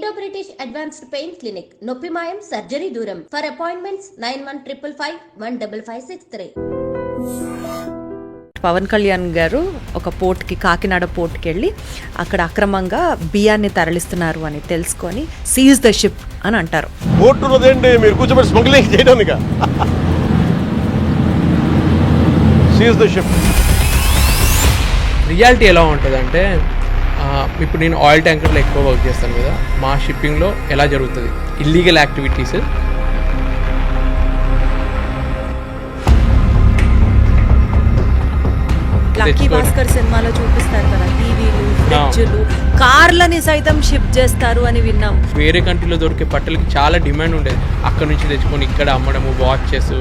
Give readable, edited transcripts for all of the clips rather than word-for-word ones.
Indo British advanced pain clinic, నొప్పి మాయం, surgery దూరం. For appointments 9155515563. పవన్ కళ్యాణ్ గారు ఒక పోర్ట్కి, కాకినాడ పోర్ట్కి వెళ్ళి అక్కడ అక్రమంగా బియ్యాన్ని తరలిస్తున్నారు అని తెలుసుకొని సీజ్ ద షిప్ అని అంటారు. పోర్ట్ ఉన్నదేంటి, మీరు కూర్చోబెట్టి స్మగ్లింగ్ చేయడానికి. Seize the ship. రియాలిటీ ఎలా ఉంటుందంటే, ఇప్పుడు నేను ఆయిల్ ట్యాంకర్లో ఎక్కువ వర్క్ చేస్తాను కదా, మా షిప్పింగ్లో ఎలా జరుగుతుంది ఇల్లీగల్ యాక్టివిటీస్. లక్కీ భాస్కర్ సినిమాలో చూపిస్తారు కదా, టీవీలు, ఫ్రిడ్జ్లు, కార్లని సైతం షిప్ చేస్తారు అని విన్నాం. వేరే కంట్రీలో దొరికే బట్టలకి చాలా డిమాండ్ ఉండేది, అక్కడ నుంచి తెచ్చుకొని ఇక్కడ అమ్మడము, వాచెస్.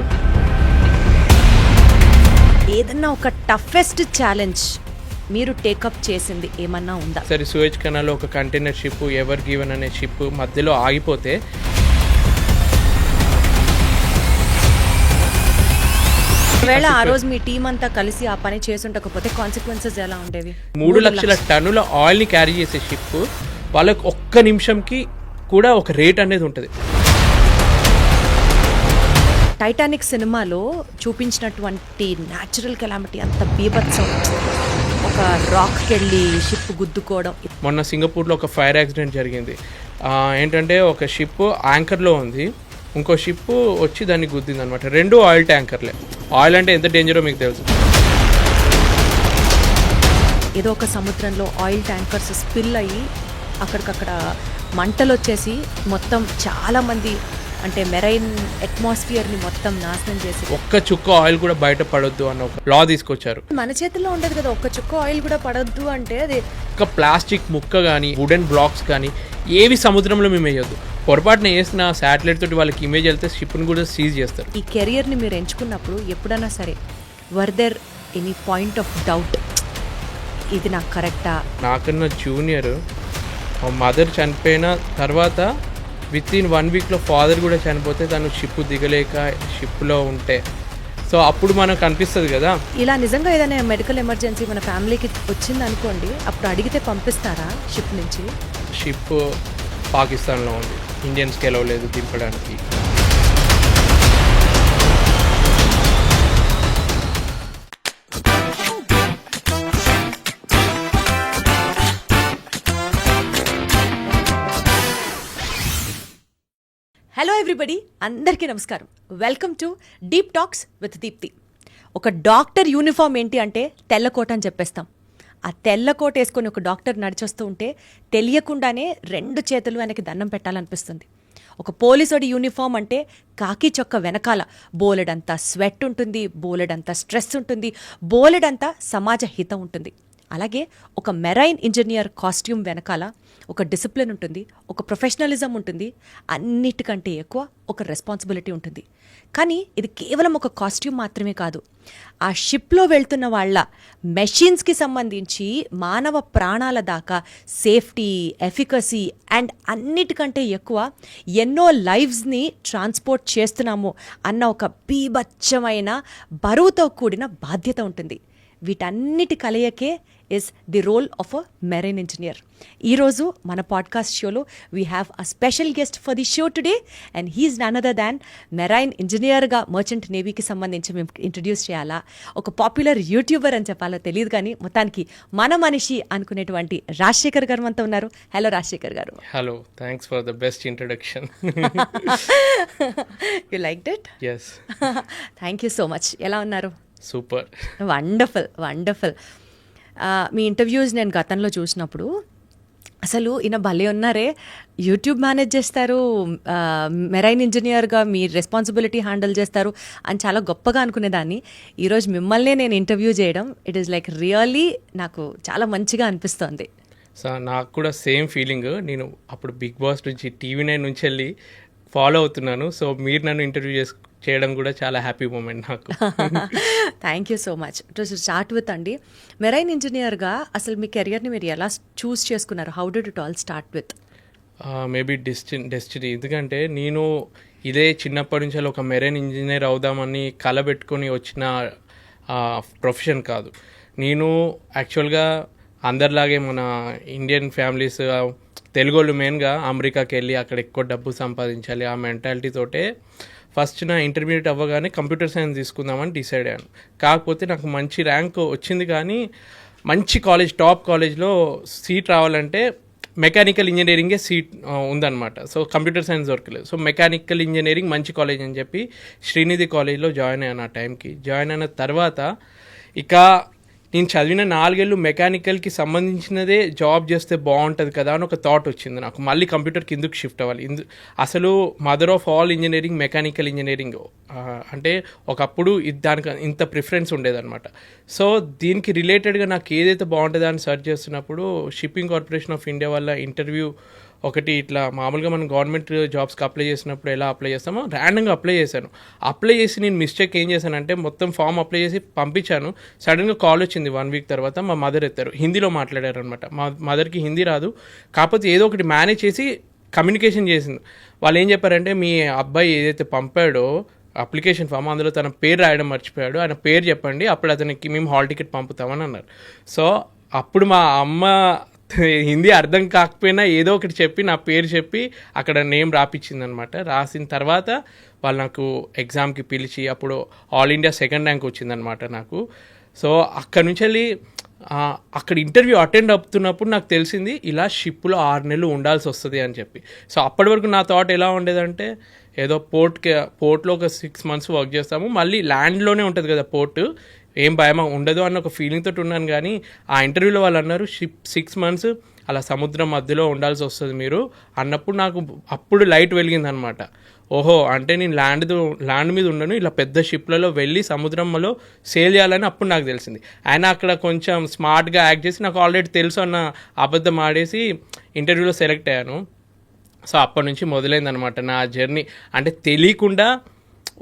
ఏదన్నా ఒక టఫెస్ట్ ఛాలెంజ్ మీరు టేకప్ చేసింది ఏమన్నా ఉందా? సరే, సూయజ్ కెనాల్లో ఒక కంటైనర్ షిప్, ఎవర్ గివెన్ అనే షిప్ మధ్యలో ఆగిపోతే ఒకవేళ ఆ రోజు మీ టీం అంతా కలిసి ఆ పని చేసుండకపోతే కాన్సిక్వెన్సెస్ ఎలా ఉండేవి? 3 లక్షల టన్నుల ఆయిల్ని క్యారీ చేసే షిప్ వాళ్ళకి ఒక్క నిమిషంకి కూడా ఒక రేట్ అనేది ఉంటుంది. టైటానిక్ సినిమాలో చూపించినటువంటి న్యాచురల్ కెలామిటీ అంత బీభత్సం, ఒక రాక్కి వెళ్ళి షిప్ గుద్దుకోవడం. మొన్న సింగపూర్లో ఒక ఫైర్ యాక్సిడెంట్ జరిగింది. ఏంటంటే ఒక షిప్ యాంకర్లో ఉంది, ఇంకో షిప్ వచ్చి దాన్ని గుద్దింది అనమాట. 2 ఆయిల్ ట్యాంకర్లే. ఆయిల్ అంటే ఎంత డేంజరో మీకు తెలుసు. ఏదో ఒక సముద్రంలో ఆయిల్ ట్యాంకర్స్ స్పిల్ అయ్యి అక్కడికక్కడ మంటలు వచ్చేసి మొత్తం చాలామంది, అంటే మెరైన్ అట్మాస్ఫియర్ని మొత్తం నాశనం చేసి ఒక్క చుక్క ఆయిల్ కూడా బయట పడొద్దు అన్న ఒక లా తీసుకొచ్చారు. మన చేతుల్లో ఉండదు కదా, ఒక్క చుక్క ఆయిల్ కూడా పడొద్దు అంటే. అది ఒక ప్లాస్టిక్ ముక్క కానీ, వుడెన్ బ్లాక్స్ కానీ ఏవి సముద్రంలో మేము వేయొద్దు. పొరపాటున వేసిన శాటిలైట్ తోటి వాళ్ళకి ఇమేజ్ వెళ్తే షిప్ని కూడా సీజ్ చేస్తారు. ఈ కెరియర్ని మీరు ఎంచుకున్నప్పుడు ఎప్పుడైనా సరే were there any point of doubt, ఇది నాకు కరెక్టా? నాకన్నా జూనియర్ మా మదర్ చనిపోయిన తర్వాత విత్-ఇన్ 1 వీక్లో ఫాదర్ కూడా చనిపోతే తను షిప్ దిగలేక షిప్లో ఉంటే, సో అప్పుడు మనకు అనిపిస్తుంది కదా. ఇలా నిజంగా ఏదైనా మెడికల్ ఎమర్జెన్సీ మన ఫ్యామిలీకి వచ్చింది అనుకోండి, అప్పుడు అడిగితే పంపిస్తారా షిప్ నుంచి? షిప్ పాకిస్తాన్లో ఉంది, ఇండియన్స్కి ఎలవ్ లేదు దింపడానికి. హలో ఎవ్రీబడి, అందరికీ నమస్కారం. Welcome to deep talks with Deepti. ఒక డాక్టర్ యూనిఫామ్ ఏంటి అంటే తెల్లకోట అని చెప్పేస్తాం. ఆ తెల్లకోట వేసుకొని ఒక డాక్టర్ నడిచొస్తూ ఉంటే తెలియకుండానే 2 చేతులు ఆయనకి దండం పెట్టాలనిపిస్తుంది. ఒక పోలీసోడి యూనిఫామ్ అంటే కాకి చొక్క వెనకాల బోలెడంతా స్వెట్ ఉంటుంది, బోలెడంతా స్ట్రెస్ ఉంటుంది, బోలెడంతా సమాజ హితం ఉంటుంది. అలాగే ఒక మెరైన్ ఇంజనీర్ కాస్ట్యూమ్ వెనకాల ఒక డిసిప్లిన్ ఉంటుంది, ఒక ప్రొఫెషనలిజం ఉంటుంది, అన్నిటికంటే ఎక్కువ ఒక రెస్పాన్సిబిలిటీ ఉంటుంది. కానీ ఇది కేవలం ఒక కాస్ట్యూమ్ మాత్రమే కాదు. ఆ షిప్లో వెళ్తున్న వాళ్ళ మెషిన్స్కి సంబంధించి మానవ ప్రాణాల దాకా సేఫ్టీ, ఎఫికసీ అండ్ అన్నిటికంటే ఎక్కువ ఎన్నో లైవ్స్ని ట్రాన్స్పోర్ట్ చేస్తున్నాము అన్న ఒక బీభత్సమైన బరువుతో కూడిన బాధ్యత ఉంటుంది. వీటన్నిటి కలయికే is the role of a marine engineer. ఈరోజు మన పాడ్కాస్ట్ షోలో we have a special guest for the show today, and he's none other than marine ఇంజనీర్గా మర్చెంట్ నేవీకి సంబంధించి మేము ఇంట్రడ్యూస్ చేయాలా, ఒక పాపులర్ యూట్యూబర్ అని చెప్పాలో తెలియదు, కానీ మొత్తానికి మన మనిషి అనుకునేటువంటి రాజశేఖర్ గారు మనతో ఉన్నారు. హలో రాజశేఖర్ గారు. Hello, thanks for the best introduction. You like it? Yes. Thank you so much. ఎలా ఉన్నారు? సూపర్. Wonderful wonderful. మీ ఇంటర్వ్యూస్ నేను గతంలో చూసినప్పుడు అసలు ఈయన భలే ఉన్నారే, యూట్యూబ్ మేనేజ్ చేస్తారు, మెరైన్ ఇంజనీర్గా మీ రెస్పాన్సిబిలిటీ హ్యాండిల్ చేస్తారు అని చాలా గొప్పగా అనుకునేదాన్ని. ఈరోజు మిమ్మల్నే నేను ఇంటర్వ్యూ చేయడం, ఇట్ ఈస్ లైక్ రియల్లీ నాకు చాలా మంచిగా అనిపిస్తోంది. సో నాకు కూడా సేమ్ ఫీలింగ్. నేను అప్పుడు బిగ్ బాస్ నుంచి, TV9 నుంచి వెళ్ళి ఫాలో అవుతున్నాను. సో మీరు నన్ను ఇంటర్వ్యూ చేయడం కూడా చాలా హ్యాపీ మూమెంట్ నాకు. Thank you so much. To start with అండి, మెరైన్ ఇంజనీర్గా అసలు మీ కెరియర్ని మీరు ఎలా చూస్ చేసుకున్నారు? How did it all start with? Maybe destiny. ఎందుకంటే నేను ఇదే చిన్నప్పటి నుంచి ఒక మెరైన్ ఇంజనీర్ అవుదామని కలబెట్టుకొని వచ్చిన ప్రొఫెషన్ కాదు. నేను యాక్చువల్గా అందరిలాగే మన ఇండియన్ ఫ్యామిలీస్ తెలుగు వాళ్ళు మెయిన్గా అమెరికాకి వెళ్ళి అక్కడ ఎక్కువ డబ్బు సంపాదించాలి ఆ మెంటాలిటీ తోటే ఫస్ట్ నా ఇంటర్మీడియట్ అవ్వగానే కంప్యూటర్ సైన్స్ తీసుకుందామని డిసైడ్ అయ్యాను. కాకపోతే నాకు మంచి ర్యాంక్ వచ్చింది, కానీ మంచి కాలేజ్, టాప్ కాలేజ్లో సీట్ రావాలంటే మెకానికల్ ఇంజనీరింగే సీట్ ఉందన్నమాట. సో కంప్యూటర్ సైన్స్ దొరకలేదు. సో మెకానికల్ ఇంజనీరింగ్ మంచి కాలేజ్ అని చెప్పి శ్రీనిధి కాలేజ్లో జాయిన్ అయ్యాను. ఆ టైంకి జాయిన్ అయిన తర్వాత ఇక నేను చదివిన 4 ఏళ్ళు మెకానికల్కి సంబంధించినదే జాబ్ చేస్తే బాగుంటుంది కదా అని ఒక థాట్ వచ్చింది నాకు. మళ్ళీ కంప్యూటర్కి ఎందుకు షిఫ్ట్ అవ్వాలి, అసలు mother of all engineering mechanical engineering అంటే ఒకప్పుడు దానికి ఇంత ప్రిఫరెన్స్ ఉండేదన్నమాట. సో దీనికి రిలేటెడ్గా నాకు ఏదైతే బాగుంటుందో అని సెర్చ్ చేస్తున్నప్పుడు షిప్పింగ్ కార్పొరేషన్ ఆఫ్ ఇండియా వల్ల ఇంటర్వ్యూ ఒకటి ఇట్లా మామూలుగా మనం గవర్నమెంట్ జాబ్స్కి అప్లై చేసినప్పుడు ఎలా అప్లై చేస్తామో ర్యాండమ్గా అప్లై చేశాను. అప్లై చేసి నేను మిస్టేక్ ఏం చేశానంటే మొత్తం ఫామ్ అప్లై చేసి పంపించాను. సడన్గా కాల్ వచ్చింది 1 వీక్ తర్వాత. మా మదర్ ఎత్తారు, హిందీలో మాట్లాడారు అనమాట. మా మదర్కి హిందీ రాదు, కాకపోతే ఏదో ఒకటి మేనేజ్ చేసి కమ్యూనికేషన్ చేసింది. వాళ్ళు ఏం చెప్పారంటే, మీ అబ్బాయి ఏదైతే పంపాడో అప్లికేషన్ ఫామ్ అందులో తన పేరు రాయడం మర్చిపోయాడు, ఆయన పేరు చెప్పండి, అప్పుడు అతనికి మేము హాల్ టికెట్ పంపుతామని అన్నారు. సో అప్పుడు మా అమ్మ హిందీ అర్థం కాకపోయినా ఏదో ఒకటి చెప్పి నా పేరు చెప్పి అక్కడ నేమ్ రాపిచ్చింది అనమాట. రాసిన తర్వాత వాళ్ళు నాకు ఎగ్జామ్కి పిలిచి అప్పుడు ఆల్ ఇండియా 2nd ర్యాంక్ వచ్చిందనమాట నాకు. సో అక్కడ నుంచి వెళ్ళి అక్కడ ఇంటర్వ్యూ అటెండ్ అవుతున్నప్పుడు నాకు తెలిసింది ఇలా షిప్లో 6 నెలలు ఉండాల్సి వస్తుంది అని చెప్పి. సో అప్పటి వరకు నా థాట్ ఎలా ఉండేదంటే, ఏదో పోర్ట్లో ఒక 6 months వర్క్ చేస్తాము, మళ్ళీ ల్యాండ్లోనే ఉంటుంది కదా పోర్టు, ఏం భయమా ఉండదు అన్న ఒక ఫీలింగ్ తోటి ఉన్నాను. కానీ ఆ ఇంటర్వ్యూలో వాళ్ళు అన్నారు 6 months అలా సముద్రం మధ్యలో ఉండాల్సి వస్తుంది మీరు అన్నప్పుడు నాకు అప్పుడు లైట్ వెలిగింది అనమాట. ఓహో, అంటే నేను ల్యాండ్ మీద ఉండను, ఇలా పెద్ద షిప్లలో వెళ్ళి సముద్రంలో సేల్ చేయాలని అప్పుడు నాకు తెలిసింది. ఆయన అక్కడ కొంచెం స్మార్ట్గా యాక్ట్ చేసి నాకు ఆల్రెడీ తెలుసు అన్న అబద్ధం ఆడేసి ఇంటర్వ్యూలో సెలెక్ట్ అయ్యాను. సో అప్పటి నుంచి మొదలైందనమాట నా జర్నీ. అంటే తెలియకుండా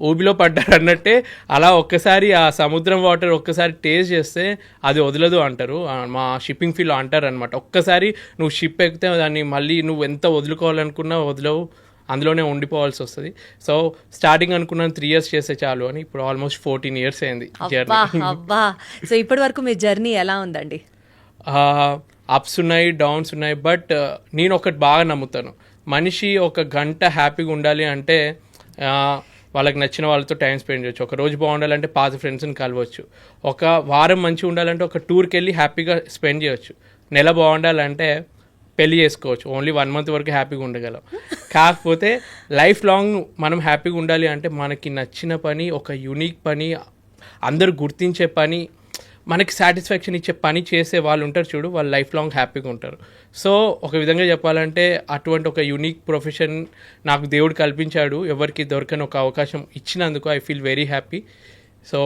ఊబిలో పడ్డారు అన్నట్టే అలా ఒక్కసారి ఆ సముద్రం వాటర్ ఒక్కసారి టేస్ట్ చేస్తే అది వదలదు అంటారు, మా షిప్పింగ్ ఫీల్డ్లో అంటారు అనమాట. ఒక్కసారి నువ్వు షిప్ ఎక్కితే దాన్ని మళ్ళీ నువ్వు ఎంత వదులుకోవాలనుకున్నా వదలవు, అందులోనే ఉండిపోవాల్సి వస్తుంది. సో స్టార్టింగ్ అనుకున్నాను 3 years చేస్తే చాలు అని, ఇప్పుడు ఆల్మోస్ట్ 14 years అయింది జర్నీ. అబ్బా, సో ఇప్పటి వరకు మీ జర్నీ ఎలా ఉందండి? అప్స్ ఉన్నాయి, డౌన్స్ ఉన్నాయి. బట్ నేను ఒకటి బాగా నమ్ముతాను, మనిషి 1 గంట హ్యాపీగా ఉండాలి అంటే వాళ్ళకి నచ్చిన వాళ్ళతో టైం స్పెండ్ చేయొచ్చు. ఒక రోజు బాగుండాలంటే పాత ఫ్రెండ్స్ని కలవచ్చు. ఒక వారం మంచిగా ఉండాలంటే ఒక టూర్కి వెళ్ళి హ్యాపీగా స్పెండ్ చేయొచ్చు. నెల బాగుండాలంటే పెళ్ళి చేసుకోవచ్చు. ఓన్లీ 1 month వరకు హ్యాపీగా ఉండగలం. కాకపోతే లైఫ్ లాంగ్ మనం హ్యాపీగా ఉండాలి అంటే మనకి నచ్చిన పని, ఒక యూనిక్ పని, అందరూ గుర్తించే పని, మనకి సాటిస్ఫాక్షన్ ఇచ్చే పని చేసే వాళ్ళు ఉంటారు చూడు, వాళ్ళు లైఫ్ లాంగ్ హ్యాపీగా ఉంటారు. సో ఒక విధంగా చెప్పాలంటే అటువంటి ఒక యూనిక్ ప్రొఫెషన్ నాకు దేవుడు కల్పించాడు. ఎవరికి దొరకని ఒక అవకాశం ఇచ్చినందుకు I feel very happy. So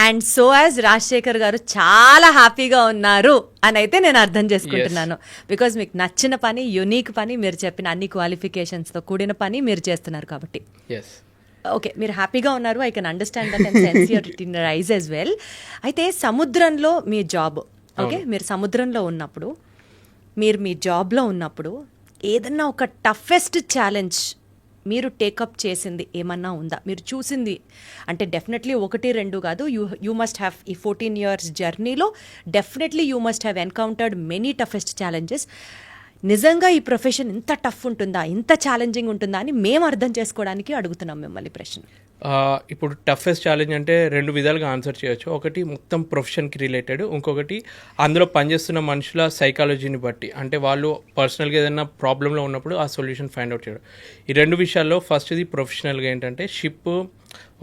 and so as Rajasekhar గారు చాలా హ్యాపీగా ఉన్నారు అని అయితే నేను అర్థం చేసుకుంటున్నాను. బికాజ్ మీకు నచ్చిన పని, యునీక్ పని, మీరు చెప్పిన అన్ని క్వాలిఫికేషన్స్తో కూడిన పని మీరు చేస్తున్నారు కాబట్టి. ఎస్, ఓకే, మీరు హ్యాపీగా ఉన్నారు. I can understand that and sense your in your eyes as well. అయితే సముద్రంలో మీ జాబ్, ఓకే, మీరు సముద్రంలో ఉన్నప్పుడు, మీరు మీ జాబ్లో ఉన్నప్పుడు ఏదన్నా ఒక టఫెస్ట్ ఛాలెంజ్ మీరు టేకప్ చేసింది ఏమన్నా ఉందా? మీరు చూసింది అంటే డెఫినెట్లీ 1-2 కాదు, యూ మస్ట్ హ్యావ్ ఈ 14 years జర్నీలో definitely you must have encountered many toughest challenges. నిజంగా ఈ ప్రొఫెషన్ ఇంత టఫ్ ఉంటుందా, ఇంత ఛాలెంజింగ్ ఉంటుందా అని మేము అర్థం చేసుకోవడానికి అడుగుతున్నాం మిమ్మల్ని ప్రశ్న. ఇప్పుడు టఫెస్ట్ ఛాలెంజ్ అంటే 2 విధాలుగా ఆన్సర్ చేయొచ్చు. ఒకటి మొత్తం ప్రొఫెషన్కి రిలేటెడ్, ఇంకొకటి అందులో పనిచేస్తున్న మనుషుల సైకాలజీని బట్టి, అంటే వాళ్ళు పర్సనల్గా ఏదైనా ప్రాబ్లంలో ఉన్నప్పుడు ఆ సొల్యూషన్ ఫైండ్ అవుట్ చేయడం. ఈ 2 విషయాల్లో ఫస్ట్ది ప్రొఫెషనల్గా ఏంటంటే, షిప్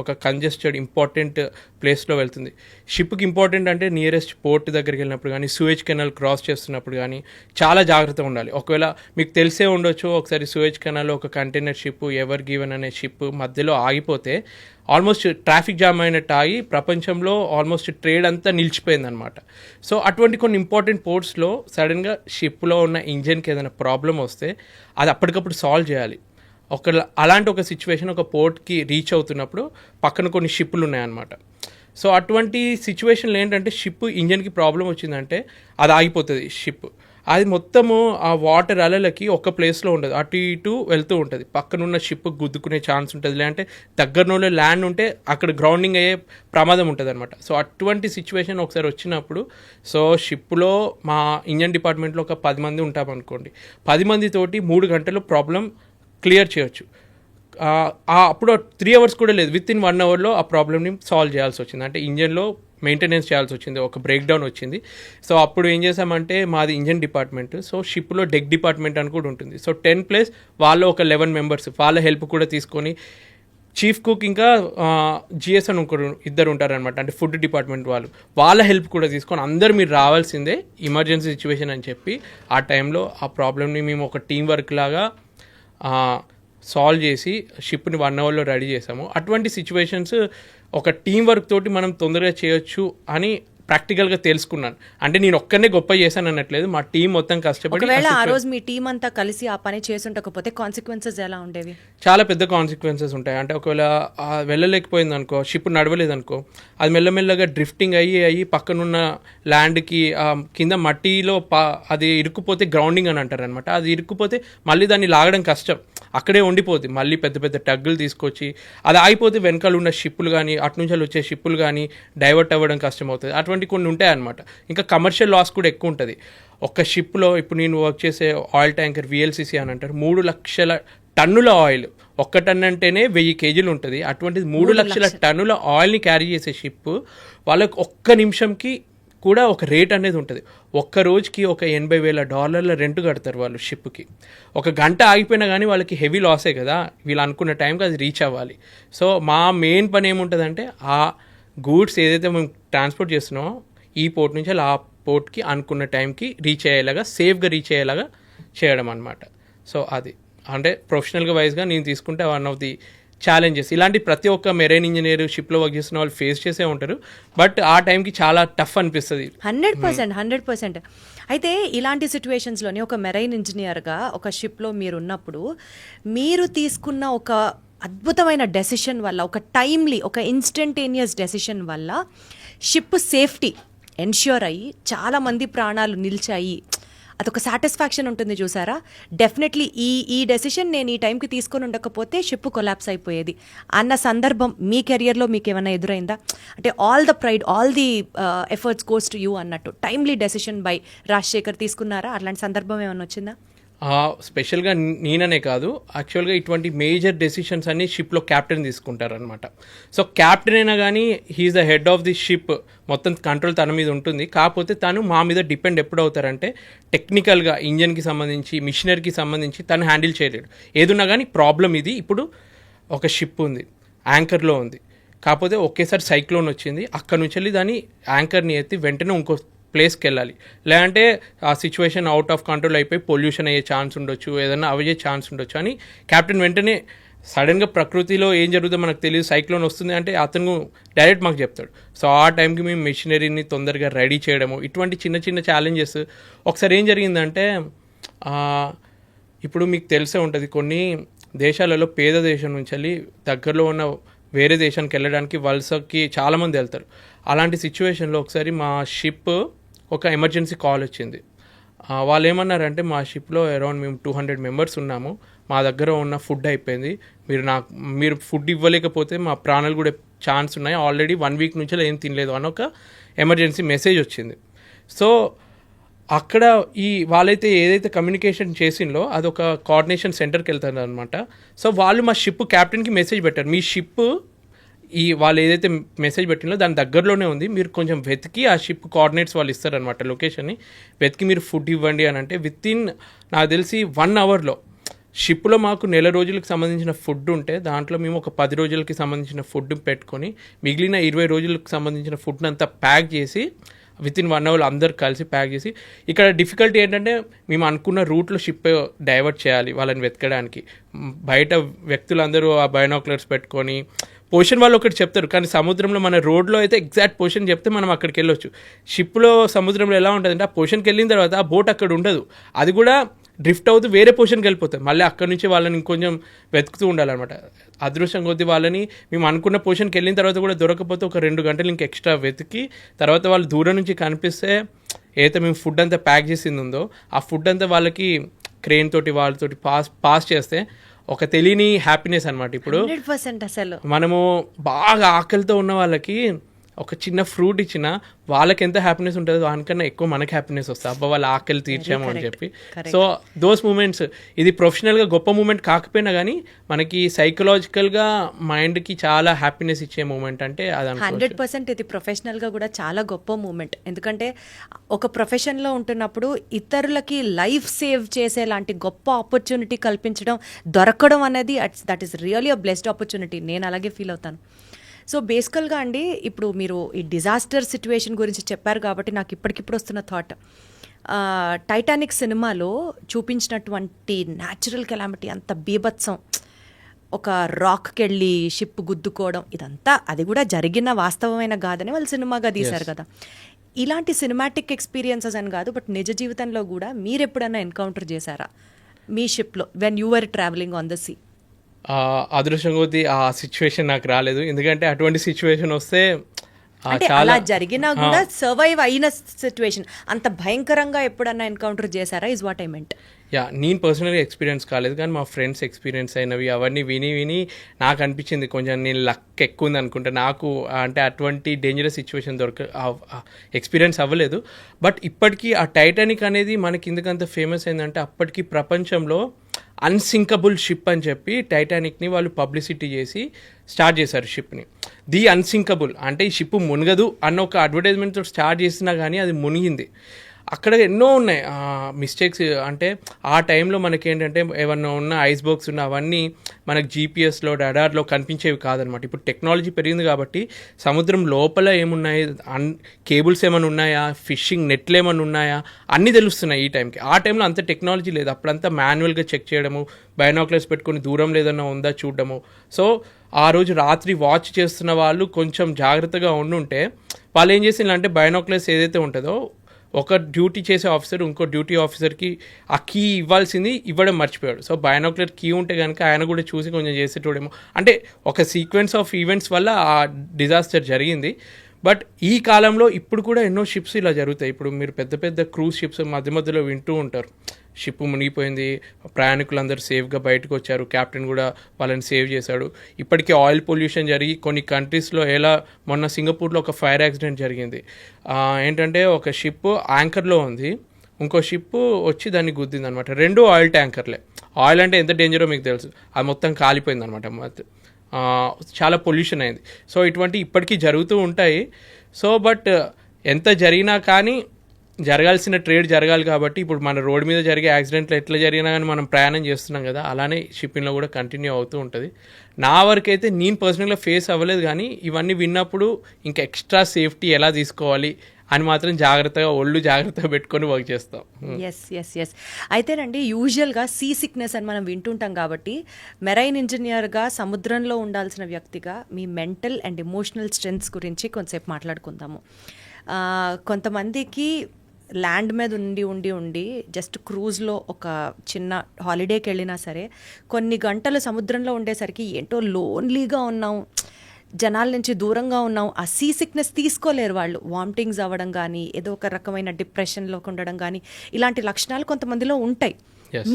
ఒక కంజెస్టెడ్ ఇంపార్టెంట్ ప్లేస్లో వెళ్తుంది. షిప్కి ఇంపార్టెంట్ అంటే నియరెస్ట్ పోర్ట్ దగ్గరికి వెళ్ళినప్పుడు కానీ, సూయేజ్ కెనాల్ క్రాస్ చేస్తున్నప్పుడు కానీ చాలా జాగ్రత్తగా ఉండాలి. ఒకవేళ మీకు తెలిసే ఉండొచ్చు, ఒకసారి సూయేజ్ కెనాల్లో ఒక కంటైనర్ షిప్, ఎవర్ గివెన్ అనే షిప్ మధ్యలో ఆగిపోతే ఆల్మోస్ట్ ట్రాఫిక్ జామ్ అయినట్టు ఆగి ప్రపంచంలో ఆల్మోస్ట్ ట్రేడ్ అంతా నిలిచిపోయిందనమాట. సో అటువంటి కొన్ని ఇంపార్టెంట్ పోర్ట్స్లో సడన్గా షిప్లో ఉన్న ఇంజన్కి ఏదైనా ప్రాబ్లం వస్తే అది అప్పటికప్పుడు సాల్వ్ చేయాలి. అలాంటి ఒక సిచ్యువేషన్ ఒక పోర్ట్కి రీచ్ అవుతున్నప్పుడు పక్కన కొన్ని షిప్పులు ఉన్నాయన్నమాట. సో అటువంటి సిచ్యువేషన్లో ఏంటంటే, షిప్ ఇంజన్కి ప్రాబ్లం వచ్చిందంటే అది ఆగిపోతుంది షిప్. అది మొత్తము ఆ వాటర్ అలలకి ఒక ప్లేస్లో ఉండదు, అటు ఇటు వెళ్తూ ఉంటుంది. పక్కనున్న షిప్ గుద్దుకునే ఛాన్స్ ఉంటుంది, లేదంటే దగ్గరలో ల్యాండ్ ఉంటే అక్కడ గ్రౌండింగ్ అయ్యే ప్రమాదం ఉంటుంది అనమాట. సో అటువంటి సిచ్యువేషన్ ఒకసారి వచ్చినప్పుడు, సో షిప్లో మా ఇంజన్ డిపార్ట్మెంట్లో ఒక 10 మంది ఉంటామనుకోండి, 10 మందితోటి 3 గంటలు ప్రాబ్లం క్లియర్ చేయొచ్చు. అప్పుడు 3 అవర్స్ కూడా లేదు, విత్ ఇన్ 1 అవర్లో ఆ ప్రాబ్లమ్ని సాల్వ్ చేయాల్సి వచ్చింది. అంటే ఇంజన్లో మెయింటెనెన్స్ చేయాల్సి వచ్చింది, ఒక బ్రేక్ డౌన్ వచ్చింది. సో అప్పుడు ఏం చేసామంటే, మాది ఇంజన్ డిపార్ట్మెంట్, సో షిప్లో డెక్ డిపార్ట్మెంట్ అని కూడా ఉంటుంది. సో 10+ వాళ్ళు ఒక 11 మెంబర్స్, వాళ్ళ హెల్ప్ కూడా తీసుకొని, చీఫ్ కుక్ ఇంకా జిఎస్ అని ఇద్దరు ఉంటారనమాట, అంటే ఫుడ్ డిపార్ట్మెంట్ వాళ్ళు, వాళ్ళ హెల్ప్ కూడా తీసుకొని అందరు మీరు రావాల్సిందే, ఎమర్జెన్సీ సిచ్యువేషన్ అని చెప్పి ఆ టైంలో ఆ ప్రాబ్లమ్ని మేము ఒక టీం వర్క్ లాగా సాల్వ్ చేసి షిప్ని 1 అవర్లో రెడీ చేసాము. అటువంటి సిచ్యువేషన్స్ ఒక టీం వర్క్ తోటి మనం తొందరగా చేయొచ్చు అని ప్రాక్టికల్గా తెలుసుకున్నాను. అంటే నేను ఒక్కనే గొప్ప చేశాను అనట్లేదు, మా టీం మొత్తం కష్టపడి. ఒకవేళ ఆ రోజు మీ టీం అంతా కలిసి ఆ పని చేసుండకపోతే కాన్సిక్వెన్సెస్ ఎలా ఉండేవి? చాలా పెద్ద కాన్సిక్వెన్సెస్ ఉంటాయి. అంటే ఒకవేళ వెళ్ళలేకపోయింది అనుకో, షిప్ నడవలేదు అనుకో, అది మెల్లమెల్లగా డ్రిఫ్టింగ్ అయ్యి పక్కనున్న ల్యాండ్కి కింద మట్టిలో అది ఇరుక్కుపోతే గ్రౌండింగ్ అని అంటారు అనమాట. అది ఇరుక్కుపోతే మళ్ళీ దాన్ని లాగడం కష్టం, అక్కడే ఉండిపోతుంది. మళ్ళీ పెద్ద పెద్ద టగ్గులు తీసుకొచ్చి అది ఆగిపోతే వెనకాల ఉన్న షిప్పులు కానీ అటు నుంచి వచ్చే షిప్పులు కానీ డైవర్ట్ అవ్వడం కష్టం అవుతుంది. అటువంటి కొన్ని ఉంటాయన్నమాట. ఇంకా కమర్షియల్ లాస్ కూడా ఎక్కువ ఉంటుంది. ఒక షిప్లో ఇప్పుడు నేను వర్క్ చేసే ఆయిల్ ట్యాంకర్ VLCC అని అంటారు, 3 లక్షల టన్నుల ఆయిల్, 1 టన్ అంటేనే 1000 కేజీలు ఉంటుంది. అటువంటిది 3 లక్షల టన్నుల ఆయిల్ని క్యారీ చేసే షిప్, వాళ్ళకి ఒక్క నిమిషంకి కూడా ఒక రేట్ అనేది ఉంటుంది. ఒక్క రోజుకి ఒక $80,000 రెంట్ కడతారు వాళ్ళు షిప్కి. ఒక గంట ఆగిపోయినా కానీ వాళ్ళకి హెవీ లాసే కదా, వీళ్ళు అనుకున్న టైంకి అది రీచ్ అవ్వాలి. సో మా మెయిన్ పని ఏముంటుందంటే, ఆ గూడ్స్ ఏదైతే మేము ట్రాన్స్పోర్ట్ చేస్తున్నామో ఈ పోర్ట్ నుంచి ఆ పోర్ట్కి అనుకున్న టైంకి రీచ్ అయ్యేలాగా, సేఫ్గా రీచ్ అయ్యేలాగా చేయడం అనమాట. సో అది అంటే ప్రొఫెషనల్గా వైజ్గా నేను తీసుకుంటే వన్ ఆఫ్ ది ఛాలెంజెస్. ఇలాంటి ప్రతి ఒక్క మెరైన్ ఇంజనీర్, షిప్లో వర్క్ చేస్తున్న వాళ్ళు ఫేస్ చేసే ఉంటారు. బట్ ఆ టైంకి చాలా టఫ్ అనిపిస్తుంది. 100%. అయితే ఇలాంటి సిచ్యువేషన్స్లోనే ఒక మెరైన్ ఇంజనీర్గా ఒక షిప్లో మీరు ఉన్నప్పుడు, మీరు తీసుకున్న ఒక అద్భుతమైన డెసిషన్ వల్ల, ఒక టైమ్లీ, ఒక ఇన్స్టంటేనియస్ డెసిషన్ వల్ల షిప్ సేఫ్టీ ఎన్ష్యూర్ అయ్యి చాలామంది ప్రాణాలు నిలిచాయి, అదొక సాటిస్ఫాక్షన్ ఉంటుంది చూసారా. డెఫినెట్లీ ఈ డెసిషన్ నేను ఈ టైంకి తీసుకొని ఉండకపోతే షిప్ కొలాప్స్ అయిపోయేది అన్న సందర్భం మీ కెరియర్లో మీకు ఏమైనా ఎదురైందా? అంటే all the pride, all the efforts goes to you అన్నట్టు టైమ్లీ డెసిషన్ బై రాజశేఖర్ తీసుకున్నారా? అట్లాంటి సందర్భం ఏమైనా వచ్చిందా? స్పెషల్గా నేననే కాదు, యాక్చువల్గా ఇటువంటి మేజర్ డెసిషన్స్ అన్ని షిప్లో క్యాప్టెన్ తీసుకుంటారనమాట. సో క్యాప్టెన్ అయినా కానీ he's the head of the ship, మొత్తం కంట్రోల్ తన మీద ఉంటుంది. కాకపోతే తను మా మీద డిపెండ్ ఎప్పుడు అవుతారంటే, టెక్నికల్గా ఇంజన్కి సంబంధించి, మిషనరీకి సంబంధించి తను హ్యాండిల్ చేయలేడు. ఏదున్నా కానీ ప్రాబ్లం ఇది, ఇప్పుడు ఒక షిప్ ఉంది, యాంకర్లో ఉంది, కాకపోతే ఒకేసారి సైక్లోన్ వచ్చింది, అక్కడ నుంచి వెళ్ళి దాన్ని యాంకర్ని ఎత్తి వెంటనే ఇంకో ప్లేస్కి వెళ్ళాలి, లేదంటే ఆ సిచ్యువేషన్ అవుట్ ఆఫ్ కంట్రోల్ అయిపోయి పొల్యూషన్ అయ్యే ఛాన్స్ ఉండొచ్చు, ఏదైనా అయ్యే ఛాన్స్ ఉండొచ్చు అని క్యాప్టెన్ వెంటనే సడన్గా ప్రకృతిలో ఏం జరుగుతుందో మనకు తెలియదు, సైక్లోన్ వస్తుంది అంటే అతను డైరెక్ట్ మాకు చెప్తాడు. సో ఆ టైంకి మేము మెషినరీని తొందరగా రెడీ చేయడము, ఇటువంటి చిన్న చిన్న ఛాలెంజెస్. ఒకసారి ఏం జరిగిందంటే, ఇప్పుడు మీకు తెలిసే ఉంటుంది, కొన్ని దేశాలలో పేద దేశం నుంచి వెళ్ళి దగ్గరలో ఉన్న వేరే దేశానికి వెళ్ళడానికి వలసకి చాలామంది వెళ్తారు. అలాంటి సిచ్యువేషన్లో ఒకసారి మా షిప్ ఒక ఎమర్జెన్సీ కాల్ వచ్చింది. వాళ్ళు ఏమన్నారంటే, మా షిప్లో అరౌండ్ మేము 200 మెంబర్స్ ఉన్నాము, మా దగ్గర ఉన్న ఫుడ్ అయిపోయింది, మీరు ఫుడ్ ఇవ్వలేకపోతే మా ప్రాణాలు కూడా ఛాన్స్ ఉన్నాయి, ఆల్రెడీ 1 వీక్ నుంచి ఏం తినలేదు అని ఒక ఎమర్జెన్సీ మెసేజ్ వచ్చింది. సో అక్కడ వాళ్ళైతే ఏదైతే కమ్యూనికేషన్ చేసిందో అదొక కోఆర్డినేషన్ సెంటర్కి వెళ్తారు అనమాట. సో వాళ్ళు మా షిప్ క్యాప్టెన్కి మెసేజ్ పెట్టారు, మీ షిప్ వాళ్ళు ఏదైతే మెసేజ్ పెట్టినో దాని దగ్గరలోనే ఉంది, మీరు కొంచెం వెతికి ఆ షిప్ కోఆర్డినేట్స్ వాళ్ళు ఇస్తారనమాట, లొకేషన్ని వెతికి మీరు ఫుడ్ ఇవ్వండి అని. అంటే విత్ ఇన్ నాకు తెలిసి 1 అవర్లో షిప్లో మాకు 1 రోజులకు సంబంధించిన ఫుడ్ ఉంటే దాంట్లో మేము ఒక 10 రోజులకి సంబంధించిన ఫుడ్ పెట్టుకొని మిగిలిన 20 రోజులకు సంబంధించిన ఫుడ్ని అంతా ప్యాక్ చేసి విత్ ఇన్ 1 అవర్ అందరు కలిసి ప్యాక్ చేసి. ఇక్కడ డిఫికల్టీ ఏంటంటే, మేము అనుకున్న రూట్లో షిప్ డైవర్ట్ చేయాలి వాళ్ళని వెతకడానికి. బయట వ్యక్తులందరూ ఆ బైనాక్యులర్స్ పెట్టుకొని పొజిషన్ వాళ్ళు ఒకటి చెప్తారు, కానీ సముద్రంలో మన రోడ్లో అయితే ఎగ్జాక్ట్ పొజిషన్ చెప్తే మనం అక్కడికి వెళ్ళొచ్చు. షిప్లో సముద్రంలో ఎలా ఉంటుందంటే, ఆ పొజిషన్కి వెళ్ళిన తర్వాత ఆ బోట్ అక్కడ ఉండదు, అది కూడా డ్రిఫ్ట్ అవుతూ వేరే పొజిషన్కి వెళ్ళిపోతాయి. మళ్ళీ అక్కడి నుంచి వాళ్ళని ఇంకొంచెం వెతుకుతూ ఉండాలన్నమాట. అదృష్టం కొద్దీ వాళ్ళని మేము అనుకున్న పొజిషన్కి వెళ్ళిన తర్వాత కూడా దొరకకపోతే ఒక 2 గంటలు ఇంక ఎక్స్ట్రా వెతికి తర్వాత వాళ్ళు దూరం నుంచి కనిపిస్తే ఏదైతే మేము ఫుడ్ అంతా ప్యాక్ చేసింది ఉందో ఆ ఫుడ్ అంతా వాళ్ళకి క్రెయిన్ తోటి వాళ్ళతోటి పాస్ చేస్తే ఒక తెలియని హ్యాపీనెస్ అనమాట. ఇప్పుడు 100% అసలు మనము బాగా ఆకలితో ఉన్న వాళ్ళకి ఒక చిన్న ఫ్రూట్ ఇచ్చినా వాళ్ళకి ఎంత హ్యాపీనెస్ ఉంటుందో దానికన్నా ఎక్కువ మనకి హ్యాపీనెస్ వస్తుంది. అబ్బా వాళ్ళ ఆకలి తీర్చాము అని చెప్పి. సో దోస్ మూమెంట్స్, ఇది ప్రొఫెషనల్గా గొప్ప మూమెంట్ కాకపోయినా కానీ మనకి సైకలాజికల్గా మైండ్కి చాలా హ్యాపీనెస్ ఇచ్చే మూమెంట్ అంటే అది 100% ఇది ప్రొఫెషనల్గా కూడా చాలా గొప్ప మూమెంట్. ఎందుకంటే ఒక ప్రొఫెషన్లో ఉంటున్నప్పుడు ఇతరులకి లైఫ్ సేవ్ చేసేలాంటి గొప్ప ఆపర్చునిటీ కల్పించడం దొరకడం అనేది that is really a blessed opportunity. నేను అలాగే ఫీల్ అవుతాను. సో బేసికల్గా అండి, ఇప్పుడు మీరు ఈ డిజాస్టర్ సిచ్యువేషన్ గురించి చెప్పారు కాబట్టి నాకు ఇప్పటికిప్పుడు వస్తున్న థాట్, టైటానిక్ సినిమాలో చూపించినటువంటి న్యాచురల్ కెలామిటీ, అంత బీభత్సం, ఒక రాక్కి వెళ్ళి షిప్ గుద్దుకోవడం, ఇదంతా అది కూడా జరిగిన వాస్తవమైన కాదని వాళ్ళు సినిమాగా తీశారు కదా. ఇలాంటి సినిమాటిక్ ఎక్స్పీరియన్సెస్ అని కాదు, బట్ నిజ జీవితంలో కూడా మీరు ఎప్పుడైనా ఎన్కౌంటర్ చేశారా మీ షిప్లో when you are travelling on the sea? అదృష్టం కొద్దీ ఆ సిచ్యువేషన్ నాకు రాలేదు. ఎందుకంటే అటువంటి సిచ్యువేషన్ వస్తే అలా జరిగినా కూడా సర్వైవ్ అయిన సిచ్యువేషన్ అంత భయంకరంగా ఎప్పుడన్నా ఎన్కౌంటర్ చేశారా ఇస్ వాట్ ఐ మెంట్. నేను పర్సనల్గా ఎక్స్పీరియన్స్ కాలేదు, కానీ మా ఫ్రెండ్స్ ఎక్స్పీరియన్స్ అయినవి అవన్నీ విని నాకు అనిపించింది కొంచెం నేను లక్ ఎక్కువ ఉంది అనుకుంటా. నాకు అంటే అటువంటి డేంజరస్ సిచ్యువేషన్ ఎక్స్పీరియన్స్ అవ్వలేదు. బట్ ఇప్పటికీ ఆ టైటానిక్ అనేది మనకి ఎందుకంత ఫేమస్ అయిందంటే అప్పటికి ప్రపంచంలో అన్సింకబుల్ షిప్ అని చెప్పి టైటానిక్ని వాళ్ళు పబ్లిసిటీ చేసి స్టార్ట్ చేశారు షిప్ని. ది అన్సింకబుల్ అంటే ఈ షిప్ మునగదు అన్న ఒక అడ్వర్టైజ్మెంట్తో స్టార్ట్ చేసినా కానీ అది మునిగింది. అక్కడ ఎన్నో ఉన్నాయి మిస్టేక్స్. అంటే ఆ టైంలో మనకేంటంటే ఏమన్నా ఉన్న ఐస్ బాక్స్ ఉన్న అవన్నీ మనకు జీపీఎస్లో రడార్లో కనిపించేవి కాదనమాట. ఇప్పుడు టెక్నాలజీ పెరిగింది కాబట్టి సముద్రం లోపల ఏమున్నాయి, కేబుల్స్ ఏమైనా ఉన్నాయా, ఫిషింగ్ నెట్లు ఏమైనా ఉన్నాయా అన్నీ తెలుస్తున్నాయి ఈ టైంకి. ఆ టైంలో అంత టెక్నాలజీ లేదు. అప్పుడంతా మాన్యువల్గా చెక్ చేయడము, బైనాక్యులర్స్ పెట్టుకొని దూరం లేదన్నా ఉందా చూడడము. సో ఆ రోజు రాత్రి వాచ్ చేస్తున్న వాళ్ళు కొంచెం జాగ్రత్తగా ఉండుంటే వాళ్ళు ఏం చేసిందంటే బైనాక్యులర్స్ ఏదైతే ఉంటుందో ఒక డ్యూటీ చేసే ఆఫీసర్ ఇంకో డ్యూటీ ఆఫీసర్కి ఆ కీ ఇవ్వాల్సింది ఇవ్వడం మర్చిపోయాడు. సో బైనాక్యులర్ కీ ఉంటే కనుక ఆయన కూడా చూసి కొంచెం చేసేటోడేమో. అంటే ఒక సీక్వెన్స్ ఆఫ్ ఈవెంట్స్ వల్ల ఆ డిజాస్టర్ జరిగింది. బట్ ఈ కాలంలో ఇప్పుడు కూడా ఎన్నో షిప్స్ ఇలా జరుగుతాయి. ఇప్పుడు మీరు పెద్ద పెద్ద క్రూజ్ షిప్స్ మధ్య మధ్యలో వింటూ ఉంటారు, షిప్ మునిగిపోయింది, ప్రయాణికులందరూ సేఫ్గా బయటకు వచ్చారు, కెప్టెన్ కూడా వాళ్ళని సేవ్ చేశాడు. ఇప్పటికీ ఆయిల్ పొల్యూషన్ జరిగి కొన్ని కంట్రీస్లో ఎలా మొన్న సింగపూర్లో ఒక ఫైర్ యాక్సిడెంట్ జరిగింది. ఏంటంటే ఒక షిప్ యాంకర్లో ఉంది, ఇంకో షిప్ వచ్చి దాన్ని గుద్దింది అనమాట. 2 ఆయిల్ ట్యాంకర్లే. ఆయిల్ అంటే ఎంత డేంజరో మీకు తెలుసు. అది మొత్తం కాలిపోయింది అనమాట. చాలా పొల్యూషన్ అయింది. సో ఇటువంటి ఇప్పటికీ జరుగుతూ ఉంటాయి. సో బట్ ఎంత జరిగినా కానీ జరగాల్సిన ట్రేడ్ జరగాలి కాబట్టి ఇప్పుడు మన రోడ్ మీద జరిగే యాక్సిడెంట్లు ఎట్లా జరిగినా కానీ మనం ప్రయాణం చేస్తున్నాం కదా, అలానే షిప్పింగ్లో కూడా కంటిన్యూ అవుతూ ఉంటుంది. నా వరకు అయితే నేను పర్సనల్గా ఫేస్ అవ్వలేదు, కానీ ఇవన్నీ విన్నప్పుడు ఇంకా ఎక్స్ట్రా సేఫ్టీ ఎలా తీసుకోవాలి అని మాత్రం జాగ్రత్తగా పెట్టుకొని వర్క్ చేస్తాం. ఎస్ అయితేనండి, యూజువల్గా సీ సిక్నెస్ అని మనం వింటుంటాం కాబట్టి మెరైన్ ఇంజనీర్గా సముద్రంలో ఉండాల్సిన వ్యక్తిగా మీ మెంటల్ అండ్ ఎమోషనల్ స్ట్రెంగ్త్స్ గురించి కొంతసేపు మాట్లాడుకుందాము. కొంతమందికి ల్యాండ్ మీద ఉండి జస్ట్ క్రూజ్లో ఒక చిన్న హాలిడేకి వెళ్ళినా సరే కొన్ని గంటలు సముద్రంలో ఉండేసరికి ఏంటో లోన్లీగా ఉన్నాం, జనాల నుంచి దూరంగా ఉన్నాం, ఆ సీ సిక్నెస్ తీసుకోలేరు వాళ్ళు. వామిటింగ్స్ అవ్వడం కానీ, ఏదో ఒక రకమైన డిప్రెషన్లోకి ఉండడం కానీ, ఇలాంటి లక్షణాలు కొంతమందిలో ఉంటాయి.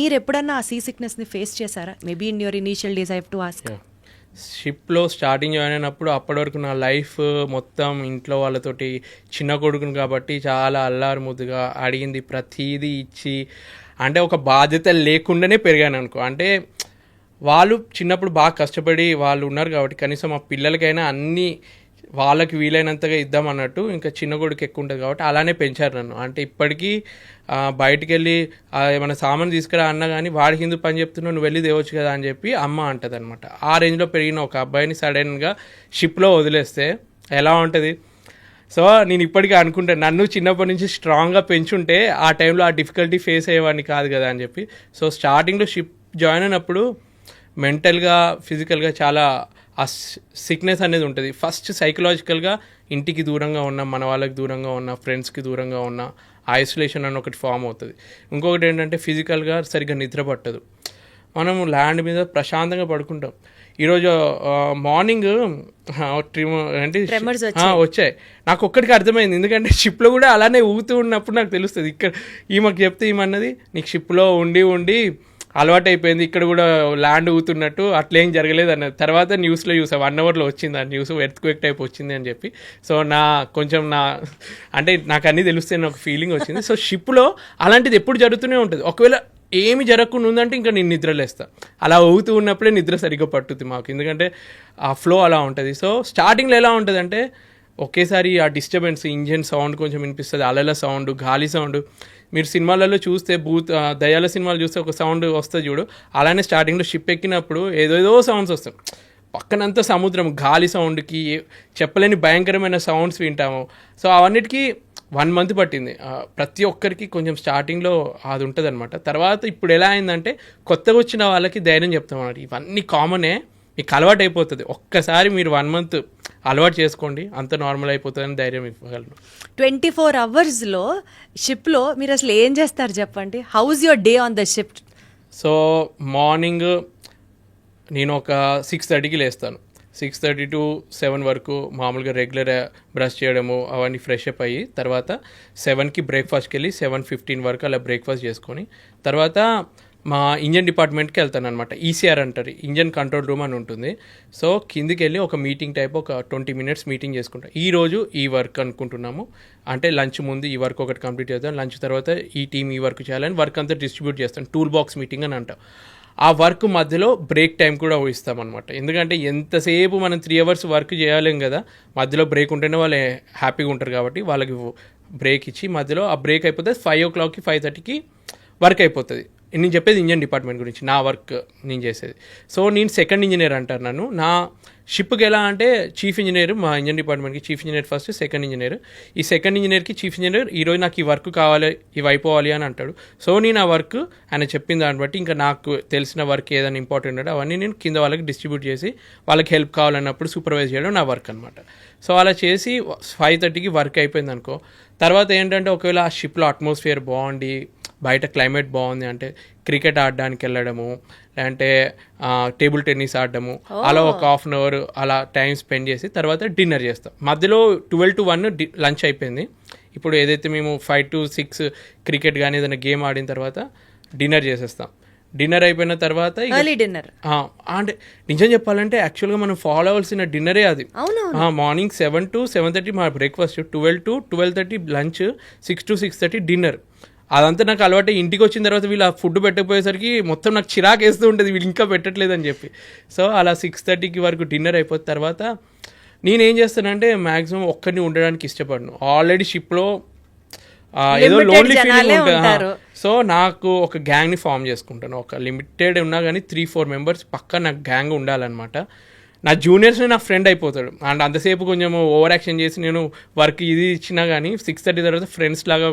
మీరు ఎప్పుడన్నా ఆ సీ సిక్నెస్ని ఫేస్ చేశారా? Maybe in your initial days I have to ask. షిప్లో స్టార్టింగ్ జాయిన్ అయినప్పుడు అప్పటి వరకు నా లైఫ్ మొత్తం ఇంట్లో వాళ్ళతోటి, చిన్న కొడుకుని కాబట్టి చాలా అల్లారు ముద్దుగా అడిగింది ప్రతీదీ ఇచ్చి, అంటే ఒక బాధ్యత లేకుండానే పెరిగాను అనుకో. అంటే వాళ్ళు చిన్నప్పుడు బాగా కష్టపడి వాళ్ళు ఉన్నారు కాబట్టి కనీసం మా పిల్లలకైనా అన్నీ వాళ్ళకి వీలైనంతగా ఇద్దామన్నట్టు. ఇంకా చిన్న కొడుకు ఎక్కువ ఉంటుంది కాబట్టి అలానే పెంచారు నన్ను. అంటే ఇప్పటికీ బయటికి వెళ్ళి ఏమైనా సామాన్ తీసుకురా అన్నా కానీ వాడికి ఎందుకు పని చెప్తున్నావు, నువ్వు వెళ్ళి తేవచ్చు కదా అని చెప్పి అమ్మ అంటుంది అనమాట. ఆ రేంజ్లో పెరిగిన ఒక అబ్బాయిని సడన్గా షిప్లో వదిలేస్తే ఎలా ఉంటుంది? సో నేను ఇప్పటికీ అనుకుంటాను, నన్ను చిన్నప్పటి నుంచి స్ట్రాంగ్గా పెంచుంటే ఆ టైంలో ఆ డిఫికల్టీ ఫేస్ అయ్యేవాడిని కాదు కదా అని చెప్పి. సో స్టార్టింగ్లో షిప్ జాయిన్ అయినప్పుడు మెంటల్గా, ఫిజికల్గా చాలా ఆ సిక్నెస్ అనేది ఉంటుంది. ఫస్ట్ సైకలాజికల్గా ఇంటికి దూరంగా ఉన్నా, మన వాళ్ళకి దూరంగా ఉన్నా, ఫ్రెండ్స్కి దూరంగా ఉన్నా, ఐసోలేషన్ అని ఒకటి ఫామ్ అవుతుంది. ఇంకొకటి ఏంటంటే ఫిజికల్గా సరిగ్గా నిద్ర పట్టదు. మనం ల్యాండ్ మీద ప్రశాంతంగా పడుకుంటాం. ఈరోజు మార్నింగ్ Tremors వచ్చాయి. నాకు ఒక్కడికి అర్థమైంది, ఎందుకంటే షిప్లో కూడా అలానే ఊగుతూ ఉన్నప్పుడు నాకు తెలుస్తుంది. ఇక్కడ ఈమెకు చెప్తే ఈమన్నది నీకు షిప్లో ఉండి అలవాటు అయిపోయింది, ఇక్కడ కూడా ల్యాండ్ ఊగుతున్నట్టు అట్లేం జరగలేదు అన్నది. తర్వాత న్యూస్లో చూసా, 1 అవర్లో వచ్చింది ఆ న్యూస్, ఎర్త్క్వేక్ టైప్ వచ్చింది అని చెప్పి. సో అంటే నాకు అన్నీ తెలుస్తాయని ఒక ఫీలింగ్ వచ్చింది. సో షిప్లో అలాంటిది ఎప్పుడు జరుగుతూనే ఉంటుంది. ఒకవేళ ఏమి జరగకుండా ఉందంటే ఇంకా నేను నిద్రలేస్తా. అలా ఊగుతూ ఉన్నప్పుడే నిద్ర సరిగ్గా పట్టుద్ది మాకు, ఎందుకంటే ఆ ఫ్లో అలా ఉంటుంది. సో స్టార్టింగ్లో ఎలా ఉంటుంది అంటే ఒకేసారి ఆ డిస్టర్బెన్స్, ఇంజన్ సౌండ్ కొంచెం వినిపిస్తుంది, అలల సౌండ్, గాలి సౌండ్. మీరు సినిమాలలో చూస్తే దయాల సినిమాలు చూస్తే ఒక సౌండ్ వస్తుంది చూడు, అలానే స్టార్టింగ్లో షిప్ ఎక్కినప్పుడు ఏదేదో సౌండ్స్ వస్తాయి. పక్కనంతా సముద్రం, గాలి సౌండ్కి చెప్పలేని భయంకరమైన సౌండ్స్ వింటాము. సో అవన్నిటికీ 1 మంత్ పట్టింది. ప్రతి ఒక్కరికి కొంచెం స్టార్టింగ్లో అది ఉంటుంది అనమాట. తర్వాత ఇప్పుడు ఎలా అయిందంటే కొత్తగా వచ్చిన వాళ్ళకి ధైర్యం చెప్తాం అన్నమాట. ఇవన్నీ కామనే, మీకు అలవాటు అయిపోతుంది. ఒక్కసారి మీరు 1 మంత్ అలవాటు చేసుకోండి, అంత నార్మల్ అయిపోతుందని ధైర్యం ఇవ్వగలను. 24 అవర్స్లో షిప్లో మీరు అసలు ఏం చేస్తారు చెప్పండి? House your day on the ship? So morning నేను ఒక 6:30కి లేస్తాను. 6:30 to 7 వరకు మామూలుగా రెగ్యులర్ బ్రష్ చేయడము అవన్నీ ఫ్రెష్ అప్ అయ్యి, తర్వాత 7కి బ్రేక్ఫాస్ట్కి వెళ్ళి 7:15 వరకు అలా బ్రేక్ఫాస్ట్ చేసుకొని తర్వాత మా ఇంజన్ డిపార్ట్మెంట్కి వెళ్తాను అనమాట. ఈసీఆర్ అంటారు, ఇంజన్ కంట్రోల్ రూమ్ అని ఉంటుంది. సో కిందికి వెళ్ళి ఒక మీటింగ్ టైప్ ఒక 20 minutes మీటింగ్ చేసుకుంటాం. ఈరోజు ఈ వర్క్ అనుకుంటున్నాము, అంటే లంచ్ ముందు ఈ వర్క్ ఒకటి కంప్లీట్ చేద్దాం, లంచ్ తర్వాత ఈ టీం ఈ వర్క్ చేయాలని వర్క్ అంతా డిస్ట్రిబ్యూట్ చేస్తాం. టూల్ బాక్స్ మీటింగ్ అని అంటాం. ఆ వర్క్ మధ్యలో బ్రేక్ టైం కూడా ఊహిస్తామన్నమాట. ఎందుకంటే ఎంతసేపు మనం 3 hours వర్క్ చేయలేం కదా, మధ్యలో బ్రేక్ ఉంటేనే వాళ్ళు హ్యాపీగా ఉంటారు. కాబట్టి వాళ్ళకి బ్రేక్ ఇచ్చి మధ్యలో ఆ బ్రేక్ అయిపోతే 5 o'clockకి 5:30కి వర్క్ అయిపోతుంది. నేను చెప్పేది ఇంజన్ డిపార్ట్మెంట్ గురించి, నా వర్క్ నేను చేసేది. సో నేను సెకండ్ ఇంజనీర్ అంటారు నన్ను. నా షిప్కి ఎలా అంటే చీఫ్ ఇంజనీర్, మా ఇంజన్ డిపార్ట్మెంట్కి chief engineer first, second engineer. ఈ సెకండ్ ఇంజనీర్కి చీఫ్ ఇంజనీర్ ఈరోజు నాకు ఈ వర్క్ కావాలి, ఇవి అయిపోవాలి అని అంటాడు. సో నేను ఆ వర్క్ ఆయన చెప్పిన దాన్ని బట్టి ఇంకా నాకు తెలిసిన వర్క్ ఏదైనా ఇంపార్టెంట్ అంటే అవన్నీ నేను కింద వాళ్ళకి డిస్ట్రిబ్యూట్ చేసి వాళ్ళకి హెల్ప్ కావాలన్నప్పుడు సూపర్వైజ్ చేయడం నా వర్క్ అనమాట. సో అలా చేసి 5:30కి వర్క్ అయిపోయింది అనుకో. తర్వాత ఏంటంటే ఒకవేళ ఆ షిప్లో అట్మాస్ఫియర్ బాగుండి బయట క్లైమేట్ బాగుంది అంటే క్రికెట్ ఆడడానికి వెళ్ళడము, లేదంటే టేబుల్ టెన్నిస్ ఆడడము, అలా ఒక 1/2 hour అలా టైం స్పెండ్ చేసి తర్వాత డిన్నర్ చేస్తాం. మధ్యలో 12 to 1 లంచ్ అయిపోయింది. ఇప్పుడు ఏదైతే మేము 5 to 6 క్రికెట్ కానీ ఏదైనా గేమ్ ఆడిన తర్వాత డిన్నర్ చేసేస్తాం. డిన్నర్ అయిపోయిన తర్వాత డిన్నర్ అంటే నిజం చెప్పాలంటే యాక్చువల్గా మనం ఫాలో అవ్వాల్సిన డిన్నరే అది. మార్నింగ్ 7 to 7:30 మా breakfast, 12 to 12:30 lunch, 6 to 6:30 dinner. అదంతా నాకు అలవాటు. ఇంటికి వచ్చిన తర్వాత వీళ్ళు ఆ ఫుడ్ పెట్టకపోయేసరికి మొత్తం నాకు చిరాకు వేస్తూ ఉంటుంది, వీళ్ళు ఇంకా పెట్టట్లేదు అని చెప్పి. సో అలా 6:30కి వరకు డిన్నర్ అయిపోయిన తర్వాత నేనేం చేస్తానంటే మ్యాక్సిమం ఒక్కరిని ఉండడానికి ఇష్టపడను. ఆల్రెడీ షిప్లో ఏదో లోన్లీ ఫీలింగ్ ఉంటుంది. సో నాకు ఒక గ్యాంగ్ని ఫామ్ చేసుకుంటాను. ఒక లిమిటెడ్ ఉన్నా కానీ 3-4 members పక్కా నాకు గ్యాంగ్ ఉండాలన్నమాట. నా జూనియర్స్ని నా ఫ్రెండ్ అయిపోతాడు. అండ్ అంతసేపు కొంచెం ఓవర్ యాక్షన్ చేసి నేను వర్క్ ఇది ఇచ్చినా కానీ 6:30 తర్వాత ఫ్రెండ్స్ లాగా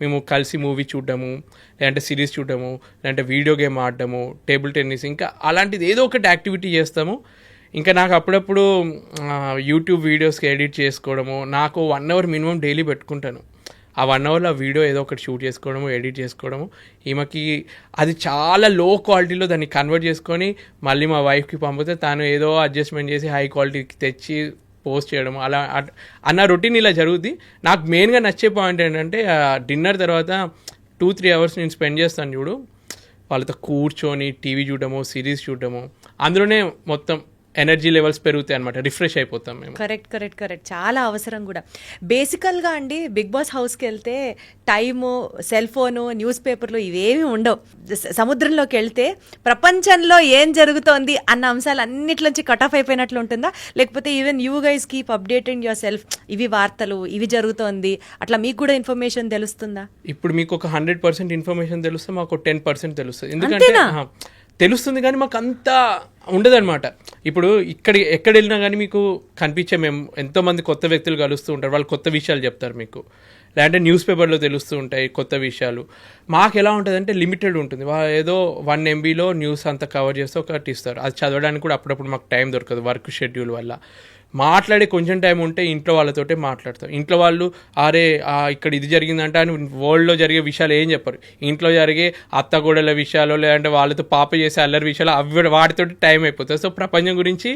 మేము కలిసి మూవీ చూడడము, లేదంటే సిరీస్ చూడడము, లేదంటే వీడియో గేమ్ ఆడడము, టేబుల్ టెన్నిస్, ఇంకా అలాంటిది ఏదో ఒకటి యాక్టివిటీ చేస్తాము. ఇంకా నాకు అప్పుడప్పుడు యూట్యూబ్ వీడియోస్కి ఎడిట్ చేసుకోవడము, నాకు 1 hour మినిమం డైలీ పెట్టుకుంటాను. ఆ 1 hourలో ఆ వీడియో ఏదో ఒకటి షూట్ చేసుకోవడము, ఎడిట్ చేసుకోవడము. ఈమెకి అది చాలా లో క్వాలిటీలో దాన్ని కన్వర్ట్ చేసుకొని మళ్ళీ మా వైఫ్కి పంపితే తను ఏదో అడ్జస్ట్మెంట్ చేసి హై క్వాలిటీకి తెచ్చి పోస్ట్ చేయడం, అలా అన్న రొటీన్ ఇలా జరుగుద్ది. నాకు మెయిన్గా నచ్చే పాయింట్ ఏంటంటే డిన్నర్ తర్వాత 2-3 hours నేను స్పెండ్ చేస్తాను చూడు, వాళ్ళతో కూర్చొని టీవీ చూడడము, సిరీస్ చూడడము, అందులోనే మొత్తం ఎనర్జీ లెవెల్స్ పెరుగుతాయి అనమాట, రిఫ్రెష్ అయిపోతాం మేము. కరెక్ట్ చాలా అవసరం కూడా. బేసికల్గా అండి బిగ్ బాస్ హౌస్కి వెళ్తే టైము, సెల్ ఫోను, న్యూస్ పేపర్లు ఇవేమీ ఉండవు. సముద్రంలోకి వెళ్తే ప్రపంచంలో ఏం జరుగుతోంది అన్న అంశాలు అన్నిట్లోంచి కట్ ఆఫ్ అయిపోయినట్లు ఉంటుందా, లేకపోతే even you guys keep updating your self, ఇవి వార్తలు, ఇవి జరుగుతోంది, అట్లా మీకు కూడా ఇన్ఫర్మేషన్ తెలుస్తుందా? ఇప్పుడు మీకు ఒక 100% ఇన్ఫర్మేషన్ తెలుస్తే మాకు 10% తెలుస్తుంది. ఎందుకంటే తెలుస్తుంది కానీ మాకు అంతా ఉండదన్నమాట. ఇప్పుడు ఎక్కడ వెళ్ళినా కానీ మీకు కనిపించే మేము ఎంతోమంది కొత్త వ్యక్తులు కలుస్తూ ఉంటారు, వాళ్ళు కొత్త విషయాలు చెప్తారు మీకు, లేదంటే న్యూస్ పేపర్లో తెలుస్తూ ఉంటాయి కొత్త విషయాలు. మాకు ఎలా ఉంటుంది అంటే లిమిటెడ్ ఉంటుంది. ఏదో 1 MBలో న్యూస్ అంతా కవర్ చేస్తే ఒకటి ఇస్తారు, అది చదవడానికి కూడా అప్పుడప్పుడు మాకు టైం దొరకదు వర్క్ షెడ్యూల్ వల్ల. మాట్లాడే కొంచెం టైం ఉంటే ఇంట్లో వాళ్ళతోటే మాట్లాడతాం. ఇంట్లో వాళ్ళు అరే ఇక్కడ ఇది జరిగిందంటే అని వరల్డ్లో జరిగే విషయాలు ఏం చెప్పరు. ఇంట్లో జరిగే అత్తగూడల విషయాలు లేదంటే వాళ్ళతో పాప చేసే అల్లరి విషయాలు అవి వాటితోటి టైం అయిపోతుంది. సో ప్రపంచం గురించి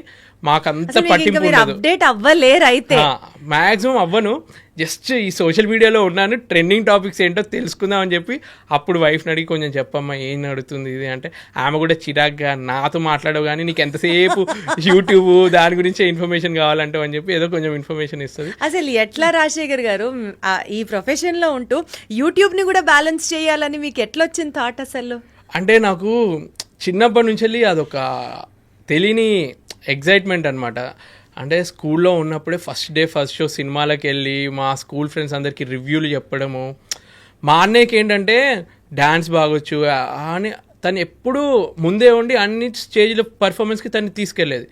మాకంత పట్టింపు ఉండదు. అప్డేట్ అవ్వలేరు అయితే మ్యాక్సిమం అవ్వను. జస్ట్ ఈ సోషల్ మీడియాలో ఉన్నాను, ట్రెండింగ్ టాపిక్స్ ఏంటో తెలుసుకుందాం అని చెప్పి అప్పుడు వైఫ్ని అడిగి కొంచెం చెప్పమ్మా ఏం నడుతుంది ఇది అంటే ఆమె కూడా చిరాగ్గా నాతో మాట్లాడవు కానీ నీకు ఎంతసేపు యూట్యూబ్ దాని గురించి ఇన్ఫర్మేషన్ కావాలంటే అని చెప్పి ఏదో కొంచెం ఇన్ఫర్మేషన్ ఇస్తుంది. అసలు ఎట్లా రాజశేఖర్ గారు ఈ ప్రొఫెషన్లో ఉంటూ యూట్యూబ్ని కూడా బ్యాలెన్స్ చేయాలని మీకు ఎట్లా వచ్చింది థాట్ అసలు? అంటే నాకు చిన్నప్పటి నుంచి వెళ్ళి అదొక తెలియని ఎగ్జైట్మెంట్ అనమాట. అంటే స్కూల్లో ఉన్నప్పుడే ఫస్ట్ షో సినిమాలకు వెళ్ళి మా స్కూల్ ఫ్రెండ్స్ అందరికీ రివ్యూలు చెప్పడము. మా అన్నయ్యకి ఏంటంటే డ్యాన్స్ బాగొచ్చు అని తను ఎప్పుడూ ముందే ఉండి అన్ని స్టేజ్లో పర్ఫార్మెన్స్కి తను తీసుకెళ్ళేది.